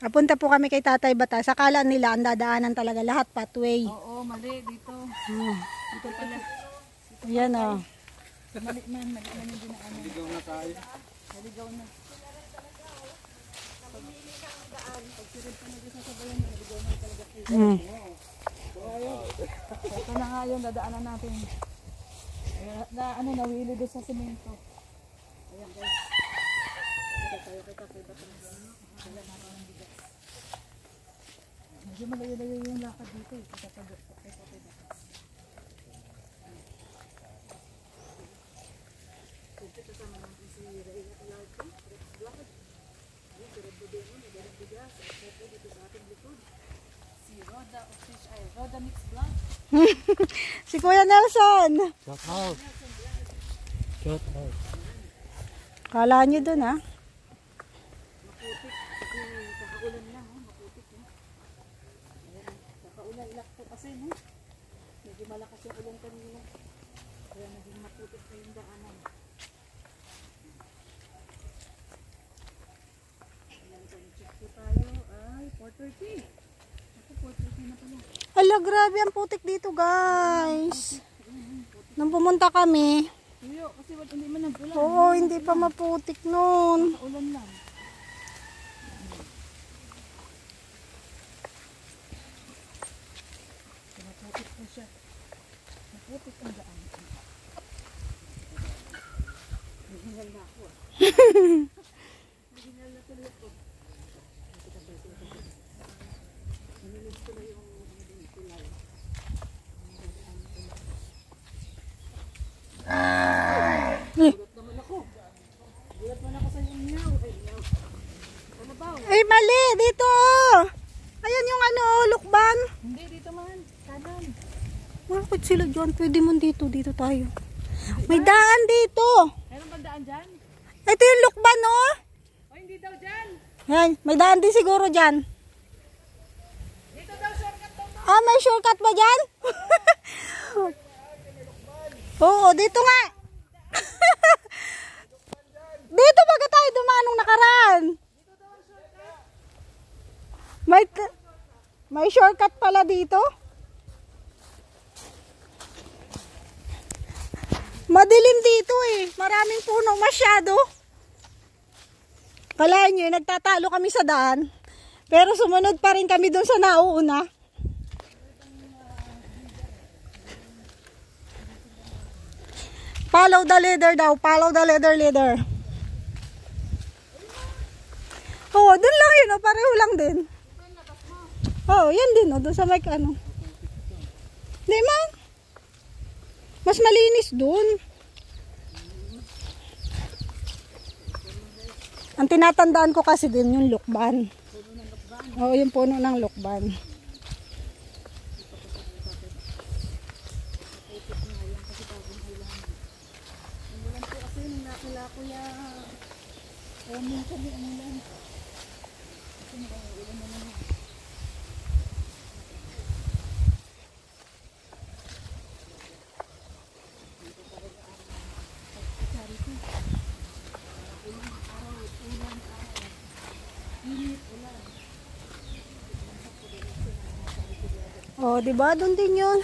Papunta po kami kay Tatay Batas. Akala nila ang dadaanan talaga lahat pathway. Oo, mali dito. Dito pala. Yan o. Mali man yung dinaanan. Naligaw na tayo. Naligaw na. Ito na nga yung dadaanan natin. Nawili doon sa semento. Ayan guys. Ito tayo kay Tatay Batas. Wala natin ng bigas. Medyo malayo-layo yung lakad dito. Ito tayo kay Tatay Batas. Ito kasama natin si Rhea Ilarco. Vlog. Dito rin po din. Nagaling bigas. Ito dito sa ating likod. Si Roda of Fish Eye. Roda Mix Vlog. Si Kuya Nelson. Shout out. Shout out. Kala nyo dun ha. Maputik. Kakaulan na. Maputik. Ayan. Kakaulan. Ilak po kasi. Medyo malakas yung ulan kanina. Kaya naging maputik na yung daanan. Ayan. Check po tayo. Ay, 4:30. Ako, 4:30 na pala. Ala, grabe ang putik dito guys. Nung pumunta kami, Tuyo, kasi hindi man nag-ulan. oo, hindi pa maputik nun. Ulan lang. Maputik po siya. Maputik ang daan. Hihingal na ako. Hihingal na tuloy ako. Nililis ko na yung tulay. Gulat naman ako. Gulat naman ako sa yung nyaw. Ay, nyaw. Ano ba? Ay, mali, dito. Ayan yung ano, lukban. Hindi, dito man. Kanan. Bakit sila dyan? Pwede mo dito, dito tayo. May daan dito. Meron bang daan dyan? Ito yung lukban, oh. O, hindi daw dyan. Yan, may daan din siguro dyan. Dito daw, shortcut daw. Ah, may shortcut ba dyan? Oo, dito nga. Dito baga tayo dumanong nakaraan. May shortcut pala dito. Madilim dito eh. Maraming puno masyado. Kala nyo, nagtatalo kami sa daan. Pero sumunod pa rin kami doon sa nauuna. Follow the leader daw. Follow the leader. Oo, dun lang yun. Pareho lang din. Oo, yan din. Dun sa mic ano. Di man. Mas malinis dun. Ang tinatandaan ko kasi din yung lukban. Oo, yung puno ng lukban. Oh, di ba? Doon din 'yun.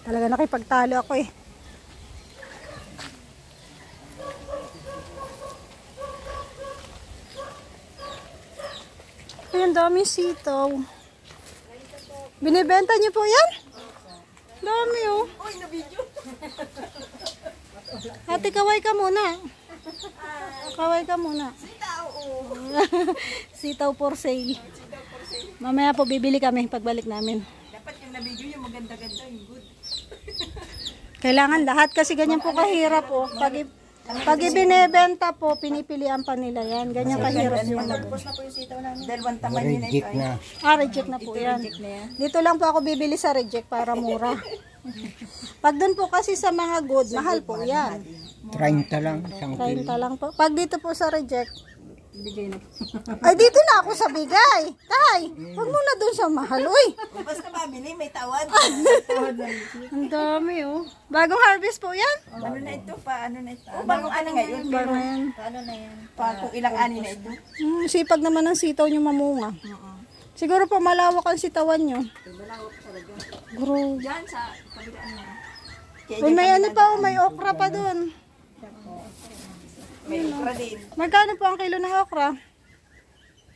Talaga nakipagtalo ako eh. Ayan, dami sitaw. Binibenta niyo po 'yan? Dami oh. Uy, na-video. Ate, kaway ka muna. Kaway ka muna. Sitaw, oo. Sitaw for sale. Mamaya po bibili kami pagbalik namin. Dapat yung na-video yung maganda-ganda, yung good. Kailangan lahat kasi ganyan po kahirap po. Pag ibinebenta po, pinipilian pa nila yan. Ganyan kahirap yung Tapos na po yung sitaw namin. Dahil one taman yun ay Reject na. reject na po yan. Reject na yan. Dito lang po ako bibili sa reject para mura. Pag doon po kasi sa mga good, mahal po yan. 30 lang. Isang 30 lang po. Pag dito po sa reject, Bigay na. Ay, dito na ako sa bigay. Tay, huwag mo na doon sa mahal. Uy, Basta mabili, may tawad. ang dami oh. Bagong harvest po yan? Ano na ito pa? Ano na ito? Bagong ano ngayon? Bago yan. Paano na yan? Kung ilang ani na ito? Sipag naman ng sitaw nyo mamunga. Siguro po malawak ang sitawan nyo. Malawak talaga. Grow. Diyan sa kabilaan na. Uy, may ano pa oh, may okra pa doon. May okra din. Magkano po ang kilo ng okra?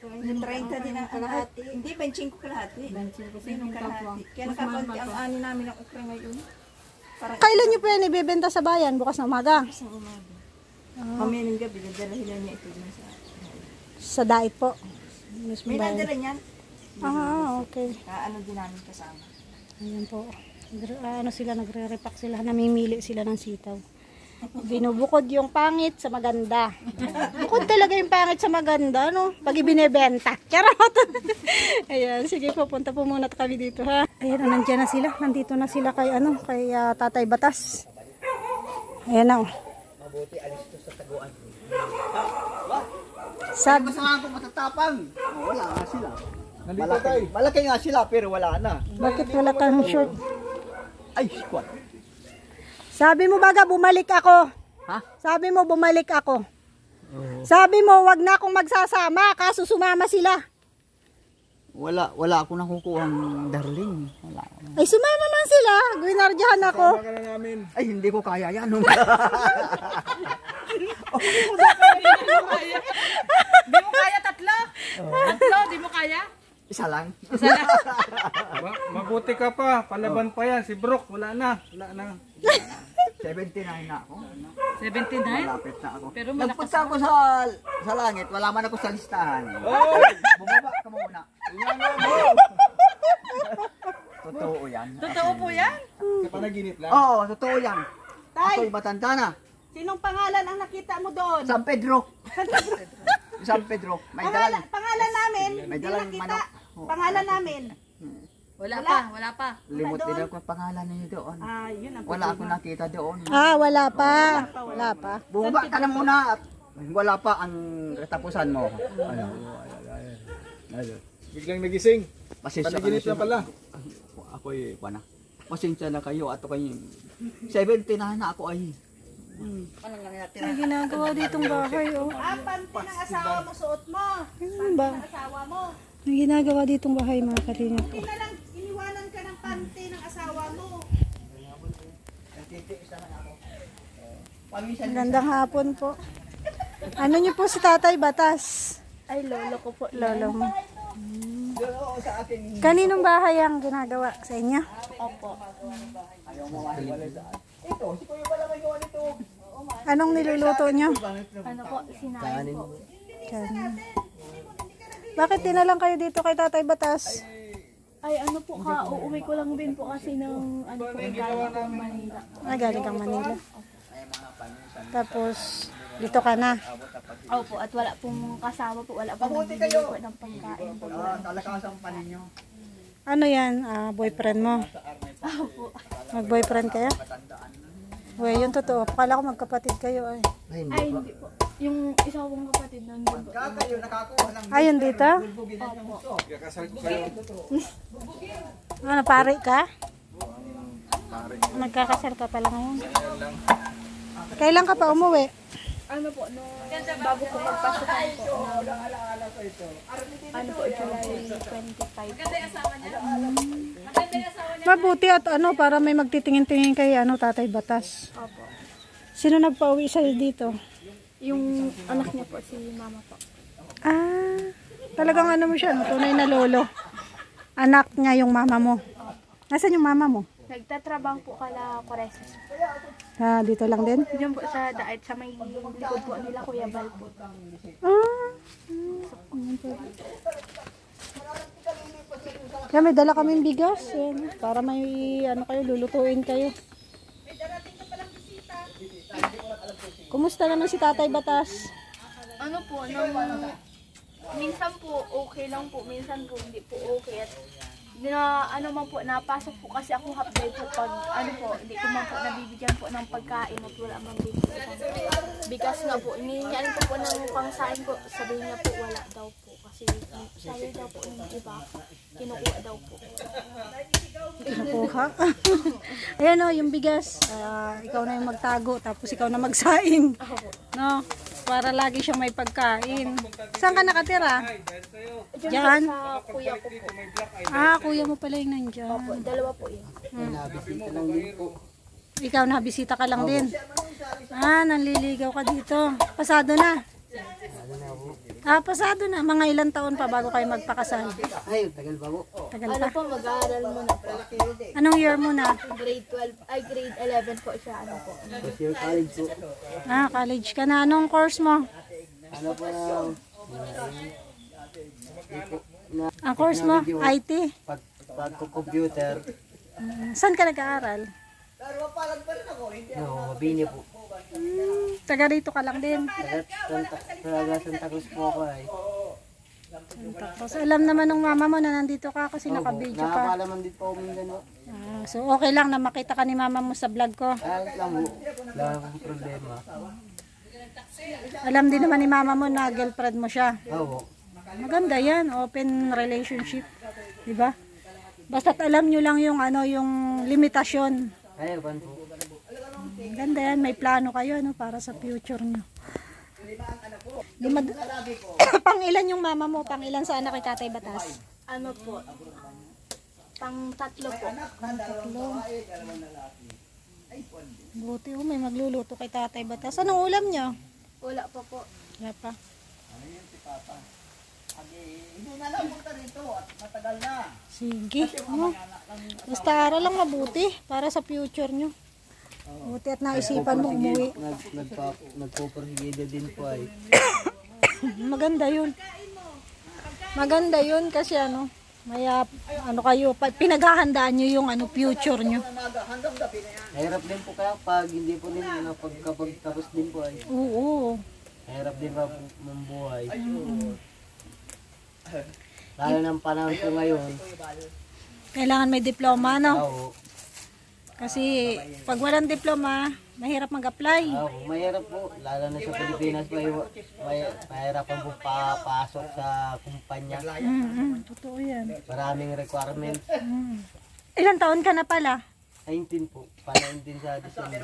Yung 30 din ang kalahati. Hindi, 25 kalahati. 25 kalahati. Kaya nakakunti ang ani namin ng okra ngayon. Parang Kailan nyo po yan ibebenta sa bayan? Bukas na umaga? isang umaga. Kami ng gabi, nadalahin niya ito dun sa... Sa daet po. Mismo May bayan. nadala niyan. Okay. Ano din namin kasama. Ayan po. Ano sila, nagre-repack sila. Namimili sila ng sitaw. Binubukod yung pangit sa maganda. Bukod talaga yung pangit sa maganda, no? Pag ibinebenta. Charot! Ayan, sige po, punta po muna kami dito, ha? Ayan, nandiyan na sila. Nandito na sila kay, kay Tatay Batas. Ayan na, oh. Mabuti alis to sa taguan. Sabi, Masama ko matatapang. Oh, wala nga sila. Nandito tayo. Malaki nga sila pero wala na. bakit wala kang short? Ay, squat. Sabi mo baga, bumalik ako. Ha? Sabi mo, bumalik ako. Sabi mo, wag na akong magsasama, kaso sumama sila. Wala ako nakukuhang darling. Wala. Ay, sumama man sila. Gwinardyahan ako. Baka na namin. Ay, hindi ko kaya yan. Di mo kaya tatlo? Tatlo, di mo kaya? Isa lang. Mabuti ka pa. Palaban pa yan. Si Brooke, wala na. Wala na. 79 na ako. 79? Malapit na ako. Pero malakas Nagpunta ako sa langit. Wala man ako sa listahan. Oh! Bumaba ka muna. Totoo yan. Totoo po yan? Sa panaginip lang. Oo, totoo yan. Tay! Ako'y matanda na. Sinong pangalan ang nakita mo doon? San Pedro. San Pedro. May dalang. Pangalan namin, May dalang manok. pangalan namin. Wala pa. Limot din ako ang pangalan niyo doon. Yun ang Wala ako nakita doon. wala pa. Wala pa. Bumaba ka na muna at wala pa ang katapusan mo. Ano? Biglang nagising. Pasensya ka Panaginip na pala. Ako'y wala. Pasensya na kayo at ako'y 70 na ako ay. May ginagawa ditong bahay, oh. Panty ng asawa mo, suot mo. Ano ba? Asawa mo. May ginagawa ditong bahay, mga kalina po. Hindi na lang, iniwanan ka ng panty ng asawa mo. Magandang hapon po. Ano niyo po si Tatay Batas? Ay, lolo ko po. Lolo mo. Kaninong bahay ang ginagawa sa inyo? Opo. Anong niluluto niyo? Ano po, sinain po. Kanin. Bakit dinalang kayo dito kay Tatay Batas? Ay, ano po ka, uuwi ko lang din po kasi ng, ano po, galing po Manila. Galing kang Manila. Tapos, dito ka na. Opo, at wala pong kasama po, wala pong nagbibigay po ng pagkain po. Talakasan pa ninyo. Ano yan? Boyfriend mo? Opo. Mag-boyfriend kayo? Uy, yun totoo. Akala ko magkapatid kayo ay. Ay, hindi po. Yung isa kong kapatid nandun po. Kayo nakakuha ng Ayun dito? Kakasal ko kayo. Ano, pare ka? Magkakasal ka pala ngayon. Kailan ka pa umuwi? Ano po, no, bago po magpasukan po, ano po, July 25. Mabuti at para may magtitingin-tingin kay Tatay Batas. Opo. Sino nagpauwi sa'yo dito? Yung anak niya po, si mama po. Talagang mo siya, tunay na lolo. Anak niya yung mama mo. Nasaan yung mama mo? Nagtatrabaho po kala Coreses. Dito lang din? Diyan po sa daet, sa may likod po nila, Kuya Bal po. Kaya may dala kaming bigas. Para may kayo, lulutuin kayo. Kumusta naman si Tatay Batas? Ano po, minsan po okay lang po, minsan po hindi po okay. At ano man po, napasok po kasi ako half day po pag ano po, hindi ko man po nabibigyan po ng pagkain at wala man din po isang bigas nga po. Inihingaan ko po ng pangsain ko, sabi niya po wala daw po kasi sabi daw po yung iba, kinukuha daw po. Nakuha. Ayan o, yung bigas. Ikaw na yung magtago, tapos ikaw na magsaing. No? Para lagi siyang may pagkain. Saan ka nakatira? Diyan? Sa kuya ko po. Kuya mo pala yung nandyan. Opo, dalawa po yun. Nabisita lang din po. Ikaw nabisita ka lang din. Nanliligaw ka dito. Pasado na. Pasado na. Mga ilang taon pa bago kayo magpakasal? Ay, tagal ba po? Tagal Ano pa. po, mag-aaral muna po. Anong year mo na? Grade 12, ay grade 11 po siya, ano po. First year college po. College ka na. Anong course mo? Ano po Ang course mo? IT? pagko-computer. Saan ka nag-aaral? No, mabini po. Taga rito ka lang din. Taga Santa Cruz po ako ay. Tapos alam naman ng mama mo na nandito ka kasi naka-video ka. Nakakalaman din po minsan po. So okay lang na makita ka ni mama mo sa vlog ko. Ayos lang po. Wala akong problema. Alam din naman ni mama mo na girlfriend mo siya. Oo. Maganda yan, open relationship. Diba? Basta't alam nyo lang yung yung limitasyon. Ayun po. Ganda yan, may plano kayo para sa future nyo. Pang ilan yung mama mo? Pang ilan sa anak kay Tatay Batas? Ano po, pang tatlo po. Tatlo. Buti may magluluto kay Tatay Batas. Anong ulam nyo? Wala pa po. Wala pa. Sige. Basta aral lang mabuti para sa future nyo. Buti at naisipan mo umuwi. Nagpupursige din po ay. Maganda yun. Maganda yun kasi may kayo, pinaghahandaan nyo yung future nyo. Mahirap din po kaya pag hindi po din kapag tapos din po ay. Oo. Mahirap din pa mambuhay. Lalo ng panahon po ngayon. Kailangan may diploma, no? Oo. Kasi pag walang diploma, mahirap mag-apply. Oo, mahirap po. Lalo na sa Pilipinas mahirap po papasok sa kumpanya. Totoo yan. Maraming requirements. Ilang taon ka na pala? 19 po. Pa-19 sa December.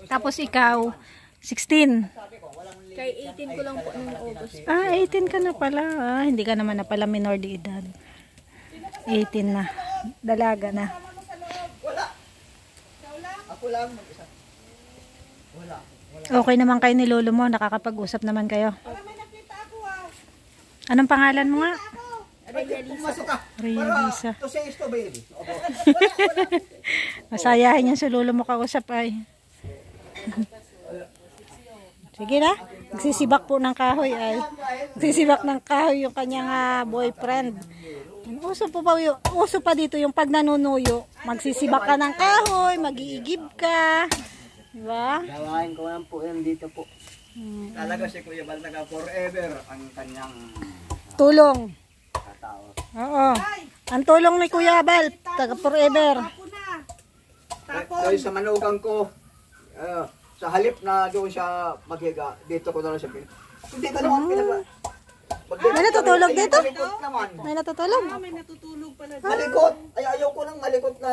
Tapos ikaw, 16. Kay 18 ko lang po nung August. 18 ka na pala. Hindi ka naman na pala minor de edad. 18 na. Dalaga na. Okay naman kayo ni lolo mo. Nakakapag-usap naman kayo. Anong pangalan mo nga? Realisa. Masayahin yan si lolo mo kausap ay. Sige na. Nagsisibak po ng kahoy ay. Nagsisibak ng kahoy yung kanyang boyfriend. Uso pa dito yung pag nanunuyo. Magsisibak ka ng kahoy, mag-iigib ka. Diba? Gawain ko lang po yan dito po. Talaga si Kuya Bal taga forever ang kanyang Tulong. katao. Oo. Ang tulong ni Kuya Bal, taga forever. Dahil sa manugang ko, sa halip na doon siya maghiga, dito ko na lang siya pin. Hindi ka naman pinag... May natutulog dito? Malikot naman. May natutulog? Malikot! Ay, ayaw ko ng malikot na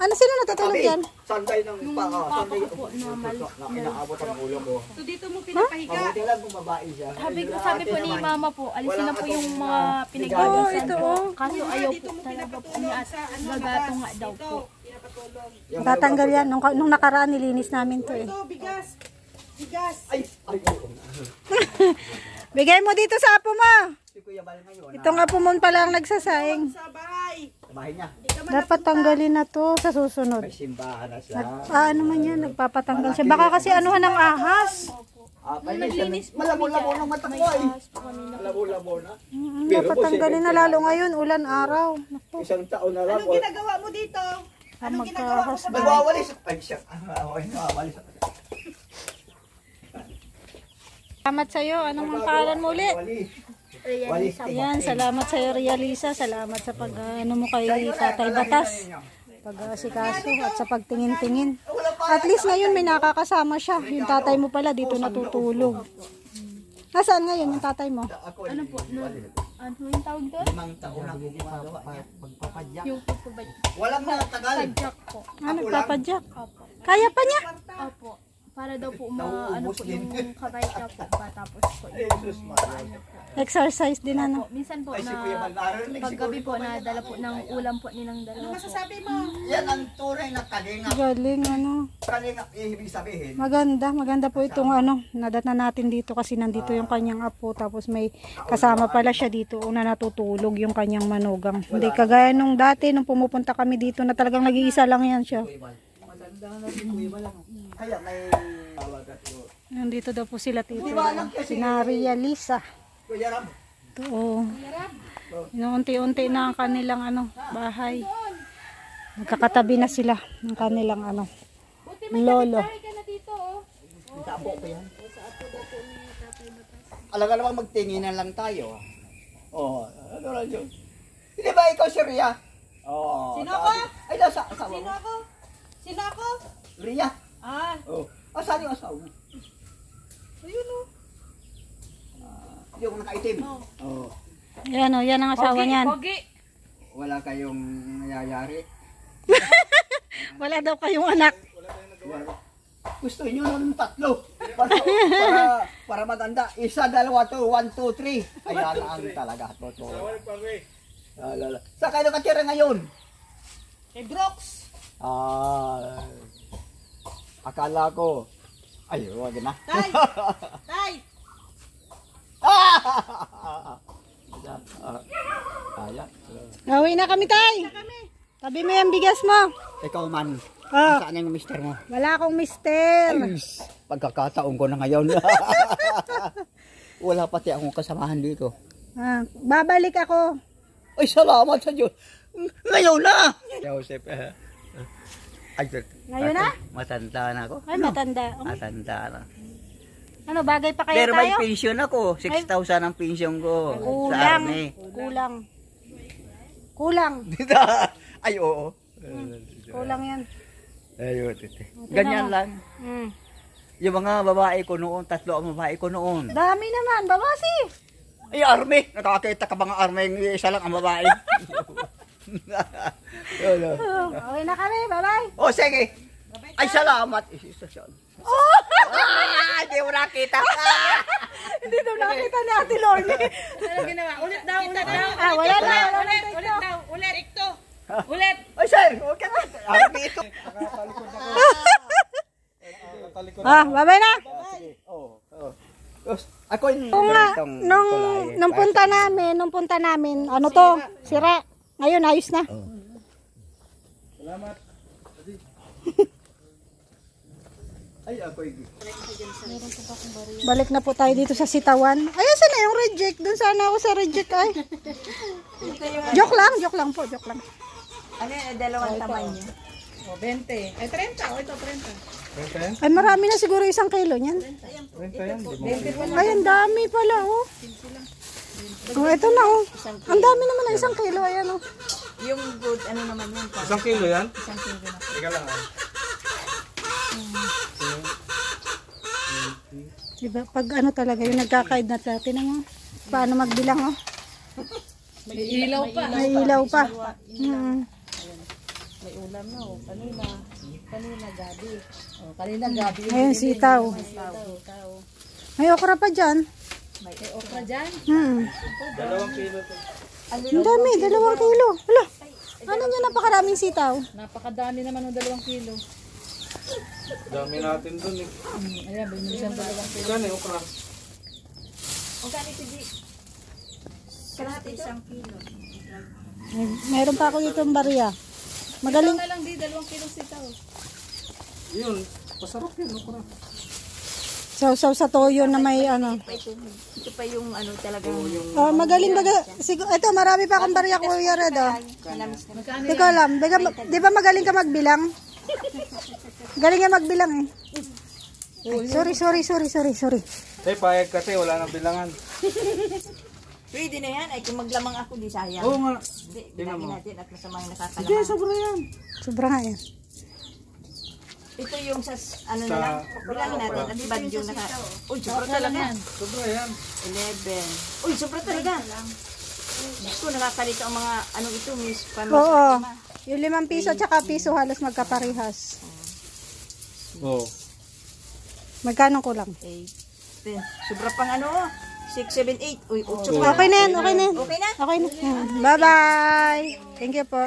Ano sino natutulog tabi. yan? Sanday ng sanday na inaabot ang ulo ko. So dito mo pinapahiga. Mabuti lang kung babae siya. Sabi po ni mama po, alisin na po yung mga Oh, pinag-agasan ito po. oh. Kaso ayaw po talaga po niya at gagato nga daw po. Tatanggal yan. Nung nakaraan nilinis namin to eh. Ito, bigas. Bigas. Ay, Bigay mo dito sa apo mo. si Kuya Bal ngayon. Itong apo mo pala ang nagsasaing. Sa bahay. Sa bahay niya. Dapat tanggalin na to sa susunod. May simbahan na siya. Ano man yan, nagpapatanggal siya. Baka kasi anuhan ng ahas. Malabo-labo ng mata ko ay. Malabo-labo na. Dapat tanggalin na lalo ngayon, ulan araw. Isang taon na lang. Anong ginagawa mo dito? Anong ginagawa mo sa bahay? Nagwawalis. Ay, siya. Okay, nagwawalis. Salamat sa'yo. Anong pangalan mo uli? Walis. Realisa. Yan, salamat sa iyo, Realisa. Salamat sa pag ano mo kay Tatay Batas. Pag-asikaso at sa pagtingin-tingin. At least ngayon may nakakasama siya. Yung tatay mo pala dito natutulog. Nasaan ngayon yung tatay mo? Ano po? Ano yung tawag doon? 5 taon na gumagawa niya. Magpapadyak. Yung pagpabay. Walang mga tagal. Padyak po. Nagpapadyak. Opo. Kaya pa niya? Opo. Para daw po ano po yung kamay niya po ba, tapos po Jesus, yung Maria. Exercise din ano. po. Minsan po Ay, si na Kuya Bal, narinig si paggabi Kuya po nadala po ng ulam po nilang dalawa po. Yan ang tunay na kalingap. Galing ano. Kalingap, ibig sabihin. Maganda po itong ano. Nadatna natin dito kasi nandito yung kanyang apo. Tapos may kasama pala siya dito una natutulog yung kanyang manugang. Hindi kagaya nung dati nung pumupunta kami dito na talagang nag-iisa lang yan siya. Maganda na si Kuya Bal. Kaya may tawagat ko. Nandito daw po sila tito. Sina Realisa. Kuya Ram. Ito oh. Inuunti-unti na ang kanilang ano, bahay. Magkakatabi na sila ng kanilang ano, lolo. Tabo ko yan. Alaga namang magtinginan lang tayo. Oo. Ano lang yun? Hindi ba ikaw si Ria? Oo. Sino ako? Ay, nasa asawa mo. Sino ako? Sino ako? Ria. Ah, Oo. Asan yung asawa mo? ayun o. Hindi ako nakaitim. Oo. Yan oh, yan ang asawa niyan. Pogi. Wala kayong nangyayari. Wala daw kayong anak. Gusto niyo nun 3. Para matanda. 1, 2, 1, 2, 3. Ayan ang talaga. Totoo. Sa kayo nakatira ngayon? Kay Brooks. Akala ko. Ay, wag na. Tay! Tay! Ayan. Gawin na kami tay. Tabi mo yung bigas mo. Ikaw man. Ah, Saan yung mister mo? wala akong mister. Ayos. Pagkakataon ko na ngayon. Wala pati akong kasamahan dito. Ah, babalik ako. Ay, salamat sa Diyos. Ngayon na! Joseph. Ay, Ngayon na? matanda na ako. Ay, matanda. Matanda na. Ano, bagay pa kaya Pero may tayo? pension ako. 6,000 ang pension ko. Sa Kulang. army. Kulang. Ay, oo. Kulang yan. Ayun, tete. Ganyan lang. Mm. Yung mga babae ko noon, 3 ang babae ko noon. Dami naman, babasi. Ay, army! Nakakita ka ba ng army? Isa lang ang babae. Okay na kami, bye-bye. Oh, sige. Ay, salamat. Oh! Hindi mo nakita. Hindi daw nakita ni Ate Lorne. Ano ginawa? Ulit daw, ulit daw. Ah, wala na. Ulit, ulit daw. Ulit, ito. Ulit. Ay, sir. Okay na. Army ito. Ah, bye-bye na. Oh. Ako yung Oo nga, nung punta namin, ano to, sira. Ngayon, ayos na. Salamat. Ay, ako yung... Balik na po tayo dito sa Sitawan. Ayun, sana yung reject. Doon sana ako sa reject ay. Joke lang po, joke lang. Ano yan? Dalawang tamay niya. O, 20. Ay, 30. O, ito, 30. Ay, marami na siguro 1 kilo niyan. 30 yan, di ba? 20 pala. Ay, ang dami pala, oh. Oh, ito na, oh. Ang dami naman na 1 kilo, ayan, oh. Yung good, ano naman yun? 1 kilo yan? 1 kilo na. Teka lang ah. Diba, pag ano talaga, yung nagkakaid na natin, ano, paano magbilang, oh. May ilaw pa. May ilaw pa. May ulam na, o. Kanina. Kanina gabi. O, kanina gabi. Ayun, sitaw. May okra pa dyan. May okra dyan. 2 kilo to. Ang dami, 2 kilo. Hala, ano nyo napakaraming sitaw? Napakadami naman ng 2 kilo. Dami natin dun eh. Ayan, binulisan 2 kilo. Ilan eh, okra? O, ganito di. Sarap 1 kilo. Meron pa ako dito ng barya. Magaling. Ito na lang di, 2 kilo sitaw. Yun, masarap yun, okra. Sausaw sa toyo na may ano. Ito pa yung ano talagang Oh, magaling baga. Ito, marami pa akong barya, Kuya Red, oh. Magkano Hindi ko alam. Di ba magaling ka magbilang? Galing nga magbilang eh. Ay, sorry. Tay, payag kasi, wala nang bilangan. Pwede na yan. Ay, kung maglamang ako, di sayang. Oo nga. Hindi, Tingnan bilangin mo. natin at masama yung Hindi, nakakalamang. sobra yan. Sobra nga yan. Ito yung sa, ano Sa- na lang, bilangin natin. At bad yung naka... Uy, sobra talaga. Sobra yan. 11. Uy, sobra talaga. Gusto, nakakalito ang mga, anong ito, miss. Oo. Yung 5 piso tsaka piso halos magkaparehas. Oo. Magkano ko lang? 8, 10. Sobra pang ano, 6, 7, 8. Uy, 8 Okay na yan, okay na yan. Okay na? Okay na. Bye-bye. Thank you po.